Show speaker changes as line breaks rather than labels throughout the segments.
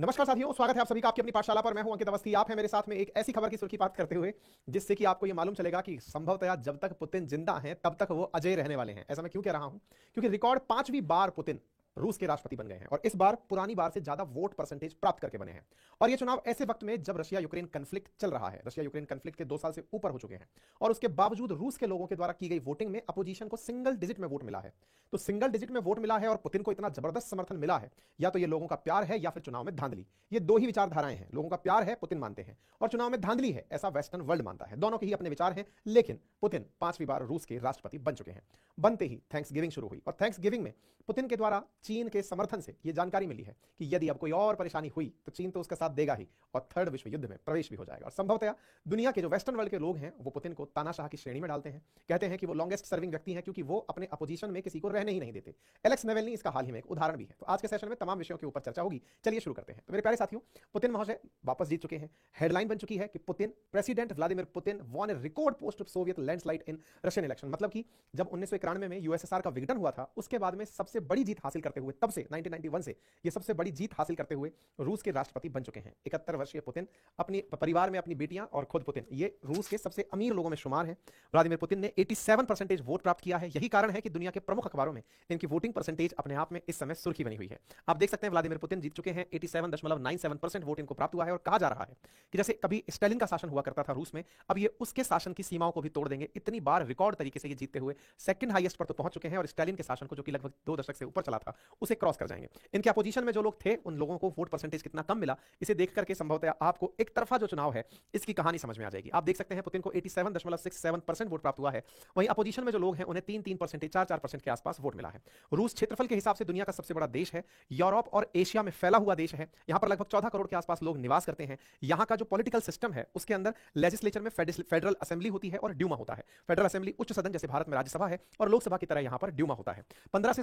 नमस्कार साथियों, स्वागत है आप सभी का आपकी अपनी पाठशाला पर। मैं हूं अंकित अवस्थी। आप हैं मेरे साथ में एक ऐसी खबर की सुर्खी बात करते हुए जिससे कि आपको यह मालूम चलेगा कि संभवतः जब तक पुतिन जिंदा हैं तब तक वो अजय रहने वाले हैं। ऐसा मैं क्यों कह रहा हूं? क्योंकि रिकॉर्ड 5वीं बार पुतिन रूस के राष्ट्रपति बन गए हैं और इस बार पुरानी बार से ज्यादा वोट परसेंटेज प्राप्त करके बने हैं। और ये चुनाव ऐसे वक्त में जब रशिया यूक्रेन कन्फ्लिक्ट चल रहा है। रशिया यूक्रेन कन्फ्लिक्ट के 2 साल से ऊपर हो चुके हैं और उसके बावजूद रूस के लोगों के द्वारा की गई वोटिंग में अपोजिशन को सिंगल डिजिट में वोट मिला है। तो सिंगल डिजिट में वोट मिला है और पुतिन को इतना जबरदस्त समर्थन मिला है, या तो ये लोगों का प्यार है या फिर चुनाव में धांधली। ये दो ही विचारधाराएं हैं। लोगों का प्यार है, पुतिन मानते हैं, और चुनाव में धांधली है, ऐसा वेस्टर्न वर्ल्ड मानता है। दोनों के ही अपने विचार हैं, लेकिन पुतिन 5वीं बार रूस के राष्ट्रपति बन चुके हैं। बनते ही थैंक्स गिविंग शुरू हुई और थैंक्स गिविंग में पुतिन के द्वारा चीन के समर्थन से यह जानकारी मिली है कि यदि अब कोई और परेशानी हुई तो चीन तो उसका साथ देगा ही और थर्ड विश्व युद्ध में प्रवेश भी हो जाएगा। और संभवतः दुनिया के जो वेस्टर्न वर्ल्ड के लोग हैं वो पुतिन को तानाशाह की श्रेणी में डालते हैं। कहते हैं कि वो लॉन्गेस्ट सर्विंग व्यक्ति हैं क्योंकि वो अपने अपोजिशन में किसी को रहने ही नहीं देते। एलेक्स नेवेल्नी इसका हाल ही में एक उदाहरण भी है। तो आज के सेशन में तमाम विषयों के ऊपर चर्चा होगी। चलिए शुरू करते हैं। तो मेरे प्यारे साथियों, पुतिन महोदय वापस जीत चुके हैं। हेडलाइन बन चुकी है कि Putin president Vladimir Putin won a record post Soviet landslide in Russian election. मतलब कि जब 1991 में यूएसएसआर का विघटन हुआ था उसके बाद में सबसे बड़ी जीत हासिल करते हुए, तब से 1991 से ये सबसे बड़ी जीत हासिल करते हुए रूस के राष्ट्रपति बन चुके हैं। 71 वर्षीय पुतिन, अपनी परिवार में अपनी बेटियां और खुद पुतिन, ये रूस के सबसे अमीर लोगों में शुमार हैं। व्लादिमीर पुतिन ने 87% वोट प्राप्त किया है। यही कारण है कि दुनिया के प्रमुख अखबारों में इनकी वोटिंग परसेंटेज अपने आप में इस समय सुर्खी बनी हुई है। आप देख सकते हैं व्लादिमीर पुतिन जीत चुके हैं। 87.97% वोट इनको प्राप्त हुआ है और कहा जा रहा है कि जैसे कभी स्टालिन का शासन हुआ करता था रूस में, अब ये उसके शासन की सीमाओं को भी तोड़ देंगे। इतनी बार रिकॉर्ड तरीके से ये जीतते हुए सेकंड हाईएस्ट पर तो पहुंच चुके हैं और स्टालिन के शासन को, जो कि लगभग 2 दशक से ऊपर चला था, उसे क्रॉस कर जाएंगे। इनके अपोजिशन में जो लोग थे उन लोगों को वोट परसेंटेज कितना कम मिला, इसे देख करके संभवतः आपको एक तरफा जो चुनाव है इसकी कहानी समझ में आ जाएगी। आप देख सकते हैं पुतिन को 87.67% वोट प्राप्त हुआ है। वहीं अपोजिशन में जो लोग हैं उन्हें 3-3%, 4-4% के आसपास वोट मिला है। रूस क्षेत्रफल के हिसाब से दुनिया का सबसे बड़ा देश है। यूरोप और एशिया में फैला हुआ देश है। यहां पर लगभग 14 करोड़ के आसपास लोग निवास करते हैं। यहां का जो पॉलिटिकल सिस्टम है उसके अंदर लेजिस्लेचर में फेडरल असेंबली होती है और ड्यूमा होता है। फेडरल असेंबली उच्च सदन जैसे भारत में राज्यसभा है और लोकसभा की तरह यहां पर ड्यूमा होता है। 15 से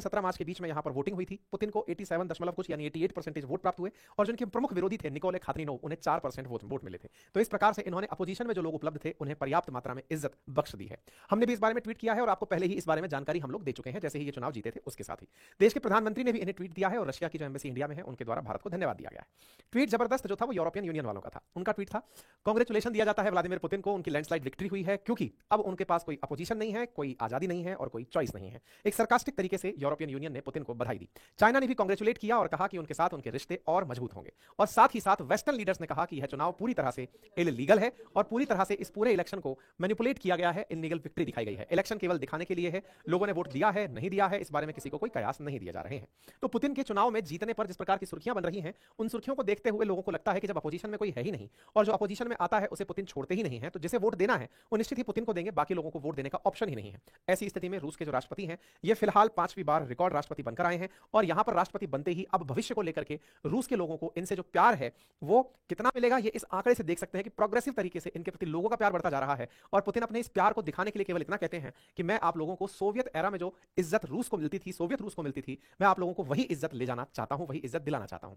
17 मार्च के बीच में यहां पर वोटिंग हुई थी। पुतिन को 87 दशमलव कुछ यानी 88% वोट प्राप्त हुए और जिनके प्रमुख विरोधी थे निकोले खातरीनोव, उन्हें 4% वोट मिले थे। तो इस प्रकार से इन्होंने अपोजिशन में जो लोग उपलब्ध थे उन्हें पर्याप्त मात्रा में इज्जत बख्श दी है। हमने भी इस बारे में ट्वीट किया है और आपको पहले ही इस बारे में जानकारी हम लोग दे चुके हैं जैसे ही ये चुनाव जीते थे उसके साथ ही। देश के प्रधानमंत्री ने भी इन्हें ट्वीट दिया है और रशिया की जो एम्बेसी इंडिया में है उनके द्वारा भारत को धन्यवाद दिया गया है। ट्वीट जबरदस्त जो था वो यूरोपियन यूनियन वालों का था। उनका ट्वीट था, कांग्रेचुलेशन दिया जाता है व्लादिमीर पुतिन को, उनकी लैंडस्लाइड विक्ट्री हुई है क्योंकि अब उनके पास कोई अपोजिशन नहीं है, कोई आजादी नहीं है और कोई चॉइस नहीं है। एक सरकास्टिक तरीके से यूरोपियन यूनियन ने पुतिन को बधाई दी। चाइना ने भी कांग्रेचुलेट किया और कहा कि उनके साथ उनके रिश्ते और मजबूत होंगे। और साथ ही साथ वेस्टर्न लीडर्स ने कहा कि यह चुनाव पूरी तरह से इलीगल है और पूरी तरह से इस पूरे इलेक्शन को मैनिपुलेट किया गया है, इलीगल विक्ट्री दिखाई गई है। इलेक्शन केवल दिखाने के लिए है, लोगों ने वोट दिया है नहीं दिया है इस बारे में किसी को कोई कयास नहीं दिए जा रहे हैं। तो पुतिन के चुनाव में जीतने पर जिस प्रकार की सुर्खियां बन रही हैं, उन सुर्खियों को देखते हुए लोगों को लगता है कि जब अपोजिशन में कोई है ही नहीं और जो अपोजिशन में आता है उसे पुतिन छोड़ते ही नहीं है, तो जिसे वोट देना है वो निश्चित ही पुतिन को देंगे, बाकी लोगों को वोट देने का ऑप्शन ही नहीं है। ऐसी स्थिति में रूस के जो राष्ट्रपति हैं ये फिलहाल 5वीं बार रिकॉर्ड राष्ट्रपति बनकर आए हैं और यहां पर राष्ट्रपति बनते ही अब भविष्य को लेकर के रूस के लोगों को इनसे जो प्यार है वो कितना मिलेगा, ये इस आंकड़े से देख सकते हैं कि प्रोग्रेसिव तरीके से इनके प्रति लोगों का प्यार बढ़ता जा रहा है। और पुतिन अपने इस प्यार को दिखाने के लिए केवल इतना कहते हैं कि मैं आप लोगों को सोवियत एरा में जो इज्जत रूस को मिलती थी, सोवियत रूस को मिलती थी, मैं आप लोगों को वही इज्जत ले जाना चाहता हूं, वही इज्जत दिलाना चाहता हूं।